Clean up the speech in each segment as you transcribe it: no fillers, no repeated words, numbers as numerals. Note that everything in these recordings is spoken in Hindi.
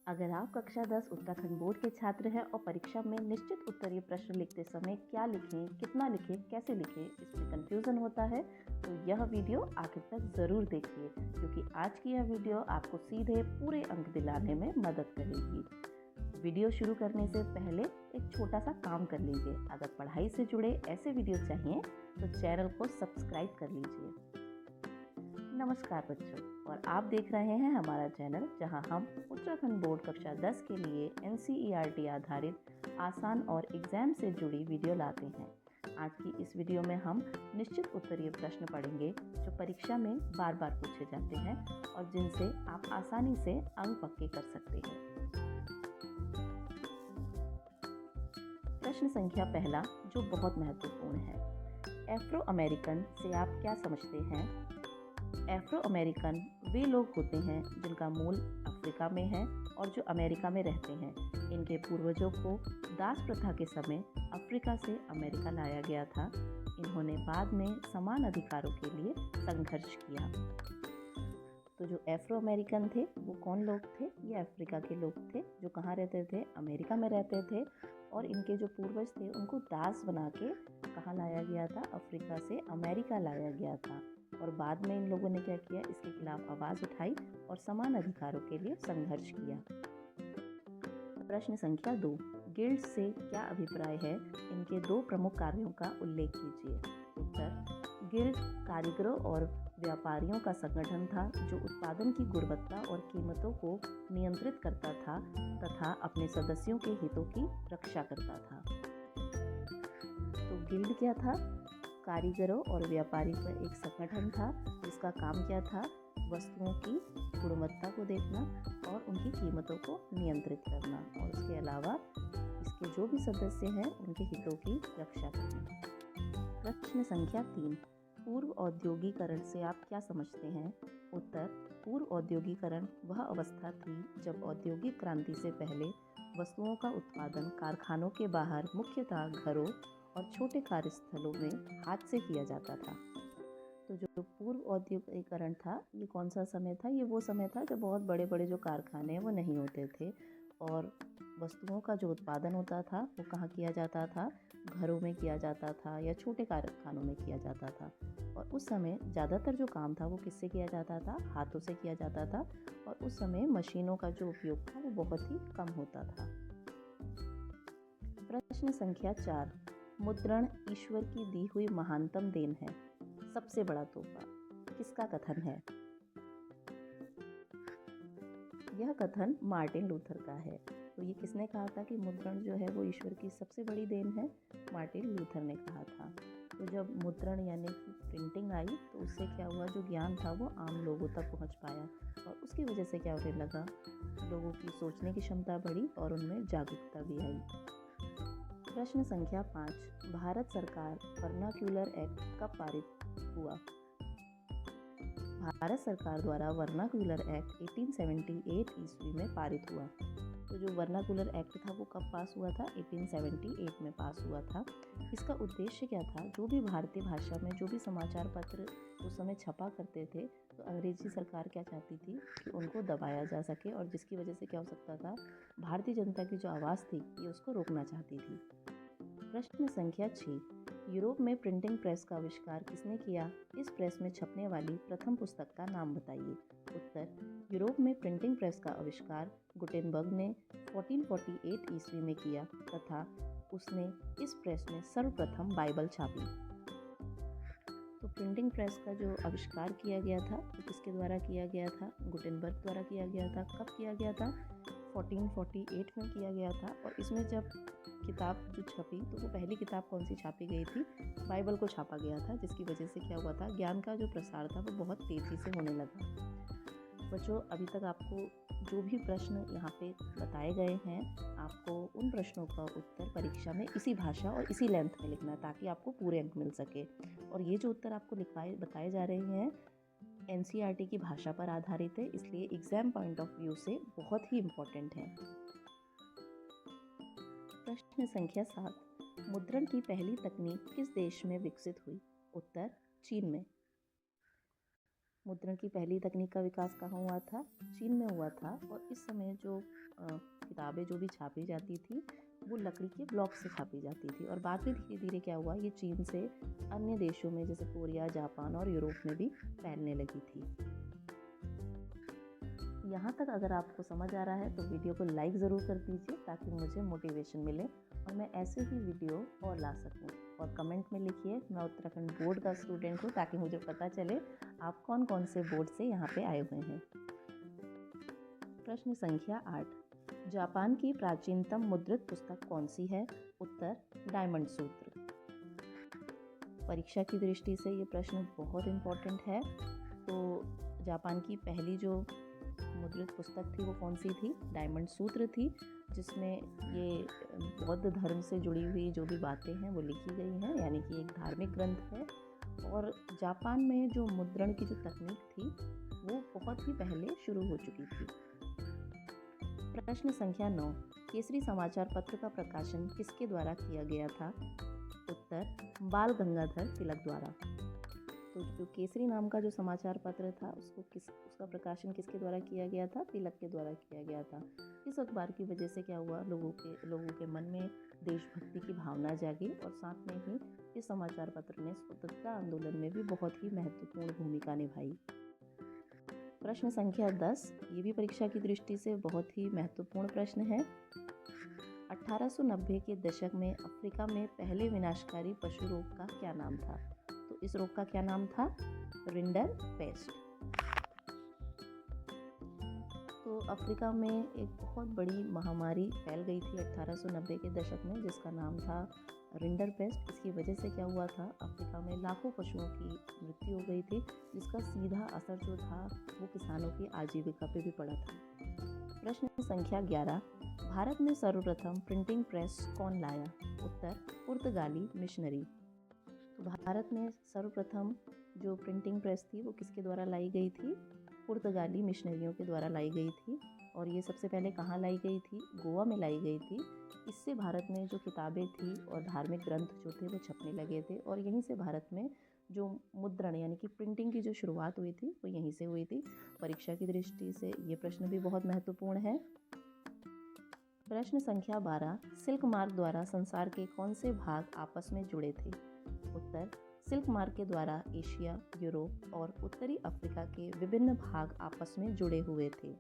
अगर आप कक्षा 10 उत्तराखंड बोर्ड के छात्र हैं और परीक्षा में निश्चित उत्तरीय प्रश्न लिखते समय क्या लिखें, कितना लिखें, कैसे लिखें, इसमें कंफ्यूजन होता है तो यह वीडियो आखिर तक ज़रूर देखिए, क्योंकि आज की यह वीडियो आपको सीधे पूरे अंक दिलाने में मदद करेगी। वीडियो शुरू करने से पहले एक छोटा सा काम कर लीजिए। अगर पढ़ाई से जुड़े ऐसे वीडियो चाहिए तो चैनल को सब्सक्राइब कर लीजिए। नमस्कार बच्चों, और आप देख रहे हैं हमारा चैनल, जहां हम उत्तराखंड बोर्ड कक्षा 10 के लिए NCERT आधारित आसान और एग्जाम से जुड़ी वीडियो लाते हैं। आज की इस वीडियो में हम निश्चित उत्तरीय प्रश्न पढ़ेंगे जो परीक्षा में बार बार पूछे जाते हैं और जिनसे आप आसानी से अंक पक्के कर सकते हैं। प्रश्न संख्या पहला, जो बहुत महत्वपूर्ण है। एफ्रो अमेरिकन से आप क्या समझते हैं? एफ्रो अमेरिकन वे लोग होते हैं जिनका मूल अफ्रीका में है और जो अमेरिका में रहते हैं। इनके पूर्वजों को दास प्रथा के समय अफ्रीका से अमेरिका लाया गया था। इन्होंने बाद में समान अधिकारों के लिए संघर्ष किया। तो जो एफ्रो अमेरिकन थे वो कौन लोग थे? ये अफ्रीका के लोग थे जो कहाँ रहते थे? अमेरिका में रहते थे। और इनके जो पूर्वज थे उनको दास बना के कहाँ लाया गया था? अफ्रीका से अमेरिका लाया गया था। और बाद में इन लोगों ने क्या किया? इसके खिलाफ आवाज़ उठाई और समान अधिकारों के लिए संघर्ष किया। प्रश्न संख्या 2, गिल्ड से क्या अभिप्राय है? इनके 2 प्रमुख कार्यों का उल्लेख कीजिए। उत्तर, गिल्ड कारीगरों और व्यापारियों का संगठन था जो उत्पादन की गुणवत्ता और कीमतों को नियंत्रित करता था तथा अपने सदस्यों के हितों की रक्षा करता था। तो गिल्ड क्या था? कारीगरों और व्यापारी का एक संगठन था जिसका काम क्या था? वस्तुओं की गुणवत्ता को देखना और उनकी कीमतों को नियंत्रित करना, और उसके अलावा इसके जो भी सदस्य हैं उनके हितों की रक्षा करना। प्रश्न संख्या 3, पूर्व औद्योगिकरण से आप क्या समझते हैं? उत्तर, पूर्व औद्योगिकरण वह अवस्था थी जब औद्योगिक क्रांति से पहले वस्तुओं का उत्पादन कारखानों के बाहर मुख्यतः घरों और छोटे कार्यस्थलों में हाथ से किया जाता था। तो जो पूर्व औद्योगिकरण था ये कौन सा समय था? ये वो समय था जब बहुत बड़े बड़े जो कारखाने हैं वो नहीं होते थे और वस्तुओं का जो उत्पादन होता था वो कहाँ किया जाता था? घरों में किया जाता था या छोटे कारखानों में किया जाता था। और उस समय ज़्यादातर जो काम था वो किससे किया जाता था? हाथों से किया जाता था। और उस समय मशीनों का जो उपयोग था वो बहुत ही कम होता था। प्रश्न संख्या 4, मुद्रण ईश्वर की दी हुई महानतम देन है, सबसे बड़ा तोहफा, किसका कथन है? यह कथन मार्टिन लूथर का है। तो ये किसने कहा था कि मुद्रण जो है वो ईश्वर की सबसे बड़ी देन है? मार्टिन लूथर ने कहा था। तो जब मुद्रण यानी कि प्रिंटिंग आई तो उससे क्या हुआ? जो ज्ञान था वो आम लोगों तक पहुंच पाया और उसकी वजह से क्या होने लगा? लोगों की सोचने की क्षमता बढ़ी और उनमें जागरूकता भी आई। प्रश्न संख्या 5, भारत सरकार वर्नाक्यूलर एक्ट कब पारित हुआ? भारत सरकार द्वारा वर्नाक्यूलर एक्ट 1878 ईस्वी में पारित हुआ। तो जो वर्नाक्यूलर एक्ट था वो कब पास हुआ था? 1878 में पास हुआ था। इसका उद्देश्य क्या था? जो भी भारतीय भाषा में जो भी समाचार पत्र उस समय छपा करते थे तो अंग्रेजी सरकार क्या चाहती थी कि उनको दबाया जा सके, और जिसकी वजह से क्या हो सकता था? भारतीय जनता की जो आवाज़ थी ये उसको रोकना चाहती थी। प्रश्न संख्या 6, यूरोप में प्रिंटिंग प्रेस का आविष्कार किसने किया? इस प्रेस में छपने वाली प्रथम पुस्तक का नाम बताइए। उत्तर, यूरोप में प्रिंटिंग प्रेस का आविष्कार गुटेनबर्ग ने 1448 ईस्वी में किया तथा उसने इस प्रेस में सर्वप्रथम बाइबल छापी। तो प्रिंटिंग प्रेस का जो आविष्कार किया गया था वो किसके द्वारा किया गया था? गुटेनबर्ग द्वारा किया गया था। कब किया गया था? 1448 में किया गया था। और इसमें जब किताब जो छपी तो वो पहली किताब कौन सी छापी गई थी? बाइबल को छापा गया था, जिसकी वजह से क्या हुआ था? ज्ञान का जो प्रसार था वो बहुत तेज़ी से होने लगा। बच्चों, अभी तक आपको जो भी प्रश्न यहाँ पे बताए गए हैं आपको उन प्रश्नों का उत्तर परीक्षा में इसी भाषा और इसी लेंथ में लिखना है ताकि आपको पूरे अंक मिल सके। और ये जो उत्तर आपको बताए जा रहे हैं NCERT की भाषा पर आधारित है, इसलिए एग्जाम पॉइंट ऑफ व्यू से बहुत ही इम्पोर्टेंट है। प्रश्न संख्या 7, मुद्रण की पहली तकनीक किस देश में विकसित हुई? उत्तर, चीन में। मुद्रण की पहली तकनीक का विकास कहाँ हुआ था? चीन में हुआ था। और इस समय जो किताबें जो भी छापी जाती थी वो लकड़ी के ब्लॉक से छापी जाती थी, और बाद में धीरे धीरे क्या हुआ, ये चीन से अन्य देशों में जैसे कोरिया, जापान और यूरोप में भी फैलने लगी थी। यहाँ तक अगर आपको समझ आ रहा है तो वीडियो को लाइक ज़रूर कर दीजिए ताकि मुझे मोटिवेशन मिले और मैं ऐसे ही वीडियो और ला सकूँ। और कमेंट में लिखिए मैं उत्तराखंड बोर्ड का स्टूडेंट हूँ, ताकि मुझे पता चले आप कौन कौन से बोर्ड से यहाँ पे आए हुए हैं। प्रश्न संख्या 8, जापान की प्राचीनतम मुद्रित पुस्तक कौन सी है? उत्तर, डायमंड सूत्र। परीक्षा की दृष्टि से ये प्रश्न बहुत इम्पोर्टेंट है। तो जापान की पहली जो मुद्रित पुस्तक थी वो कौन सी थी? डायमंड सूत्र थी, जिसमें ये बौद्ध धर्म से जुड़ी हुई जो भी बातें हैं वो लिखी गई हैं, यानी कि एक धार्मिक ग्रंथ है। और जापान में जो मुद्रण की जो तकनीक थी वो बहुत ही पहले शुरू हो चुकी थी। प्रश्न संख्या 9, केसरी समाचार पत्र का प्रकाशन किसके द्वारा किया गया था? उत्तर, बाल गंगाधर तिलक द्वारा। तो जो केसरी नाम का जो समाचार पत्र था उसका प्रकाशन किसके द्वारा किया गया था? तिलक के द्वारा किया गया था। इस अखबार की वजह से क्या हुआ, लोगों के मन में देशभक्ति की भावना जागी, और साथ में ही इस समाचार पत्र ने स्वतंत्रता आंदोलन में भी बहुत ही महत्वपूर्ण भूमिका निभाई। प्रश्न संख्या 10, ये भी परीक्षा की दृष्टि से बहुत ही महत्वपूर्ण प्रश्न है। 1890 के दशक में अफ्रीका में पहले विनाशकारी पशु रोग का क्या नाम था? तो इस रोग का क्या नाम था? Rinder paste. तो अफ्रीका में एक बहुत बड़ी महामारी फैल गई थी 1890 के दशक में, जिसका नाम था रिंडर पेस्ट। इसकी वजह से क्या हुआ था, अफ्रीका में लाखों पशुओं की मृत्यु हो गई थी, जिसका सीधा असर जो था वो किसानों की आजीविका पे भी पड़ा था। प्रश्न संख्या 11, भारत में सर्वप्रथम प्रिंटिंग प्रेस कौन लाया? उत्तर, पुर्तगाली मिशनरी। तो भारत में सर्वप्रथम जो प्रिंटिंग प्रेस थी वो किसके द्वारा लाई गई थी? पुर्तगाली मिशनरियों के द्वारा लाई गई थी। और ये सबसे पहले कहाँ लाई गई थी? गोवा में लाई गई थी। इससे भारत में जो किताबें थी और धार्मिक ग्रंथ जो थे वो छपने लगे थे, और यहीं से भारत में जो मुद्रण यानी कि प्रिंटिंग की जो शुरुआत हुई थी वो यहीं से हुई थी। परीक्षा की दृष्टि से ये प्रश्न भी बहुत महत्वपूर्ण है। प्रश्न संख्या 12, सिल्क मार्ग द्वारा संसार के कौन से भाग आपस में जुड़े थे? उत्तर, सिल्क मार्ग के द्वारा एशिया, यूरोप और उत्तरी अफ्रीका के विभिन्न भाग आपस में जुड़े हुए थे।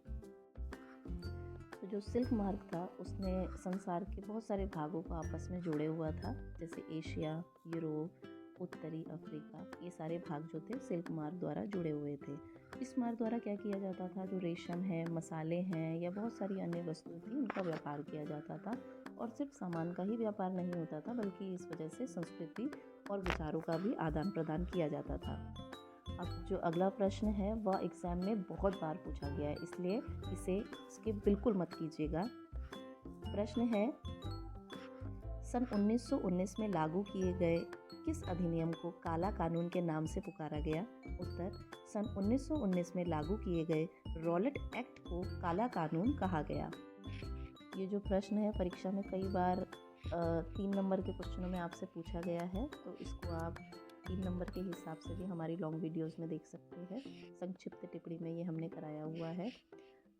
तो जो सिल्क मार्ग था उसने संसार के बहुत सारे भागों को आपस में जोड़े हुआ था, जैसे एशिया, यूरोप, उत्तरी अफ्रीका, ये सारे भाग जो थे सिल्क मार्ग द्वारा जुड़े हुए थे। इस मार्ग द्वारा क्या किया जाता था, जो रेशम है, मसाले हैं या बहुत सारी अन्य वस्तुएं थी उनका व्यापार किया जाता था। और सिर्फ सामान का ही व्यापार नहीं होता था, बल्कि इस वजह से संस्कृति और विचारों का भी आदान प्रदान किया जाता था। अब जो अगला प्रश्न है वह एग्ज़ाम में बहुत बार पूछा गया है, इसलिए इसे स्किप बिल्कुल मत कीजिएगा। प्रश्न है, सन 1919 में लागू किए गए किस अधिनियम को काला कानून के नाम से पुकारा गया? उत्तर, सन 1919 में लागू किए गए रॉलेट एक्ट को काला कानून कहा गया। ये जो प्रश्न है परीक्षा में कई बार 3 नंबर के क्वेश्चनों में आपसे पूछा गया है, तो इसको आप 3 नंबर के हिसाब से भी हमारी लॉन्ग वीडियोस में देख सकते हैं। संक्षिप्त टिप्पणी में ये हमने कराया हुआ है।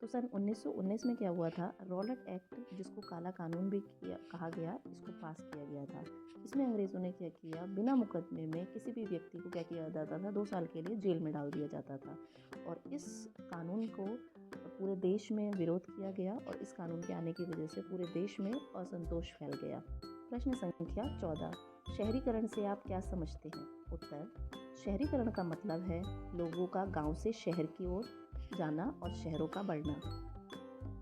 तो सन 1919 में क्या हुआ था, रॉलेट एक्ट, जिसको काला कानून भी कहा गया, इसको पास किया गया था। इसमें अंग्रेज़ों ने क्या किया, बिना मुकदमे में किसी भी व्यक्ति को क्या किया जाता था, 2 साल के लिए जेल में डाल दिया जाता था। और इस कानून को पूरे देश में विरोध किया गया, और इस कानून के आने की वजह से पूरे देश में असंतोष फैल गया। प्रश्न संख्या 14, शहरीकरण से आप क्या समझते हैं? उत्तर, शहरीकरण का मतलब है लोगों का गांव से शहर की ओर जाना और शहरों का बढ़ना।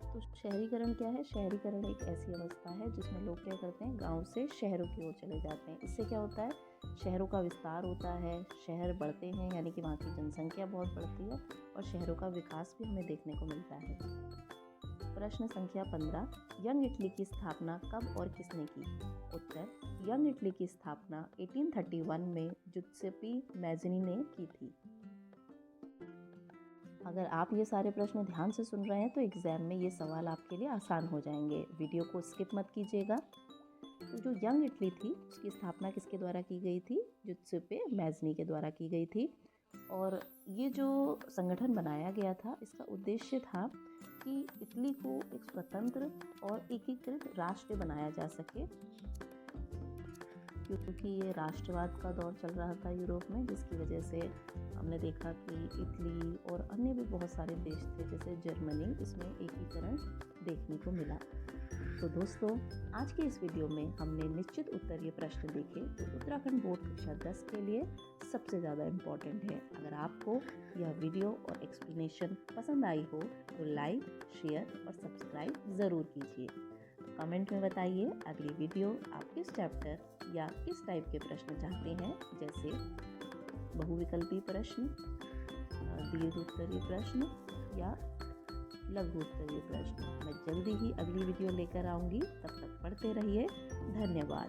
तो शहरीकरण क्या है? शहरीकरण एक ऐसी अवस्था है जिसमें लोग क्या करते हैं, गांव से शहरों की ओर चले जाते हैं। इससे क्या होता है, शहरों का विस्तार होता है, शहर बढ़ते हैं, यानी कि वहाँ की जनसंख्या बहुत बढ़ती है और शहरों का विकास भी हमें देखने को मिलता है। प्रश्न संख्या 15, यंग इटली की स्थापना कब और किसने की? उत्तर, यंग इटली की स्थापना 1831 में जुत्सेपी मैज़नी ने की थी। अगर आप ये सारे प्रश्न ध्यान से सुन रहे हैं तो एग्ज़ाम में ये सवाल आपके लिए आसान हो जाएंगे। वीडियो को स्किप मत कीजिएगा। तो जो यंग इटली थी उसकी स्थापना किसके द्वारा की गई थी? जुत्सेपे मैज़नी के द्वारा की गई थी। और ये जो संगठन बनाया गया था, इसका उद्देश्य था कि इटली को एक स्वतंत्र और एकीकृत राष्ट्र बनाया जा सके, क्योंकि ये राष्ट्रवाद का दौर चल रहा था यूरोप में, जिसकी वजह से हमने देखा कि इटली और अन्य भी बहुत सारे देश थे जैसे जर्मनी, इसमें एकीकरण देखने को मिला। तो दोस्तों, आज के इस वीडियो में हमने निश्चित उत्तरीय प्रश्न देखे जो उत्तराखंड बोर्ड कक्षा 10 के लिए सबसे ज़्यादा इम्पॉर्टेंट है। अगर आपको यह वीडियो और एक्सप्लेनेशन पसंद आई हो तो लाइक, शेयर और सब्सक्राइब ज़रूर कीजिए। कमेंट में बताइए अगली वीडियो आप किस चैप्टर या किस टाइप के प्रश्न चाहते हैं, जैसे बहुविकल्पी प्रश्न, दीर्घ उत्तरीय प्रश्न या लघु उत्तरीय प्रश्न। मैं जल्दी ही अगली वीडियो लेकर आऊँगी। तब तक पढ़ते रहिए। धन्यवाद।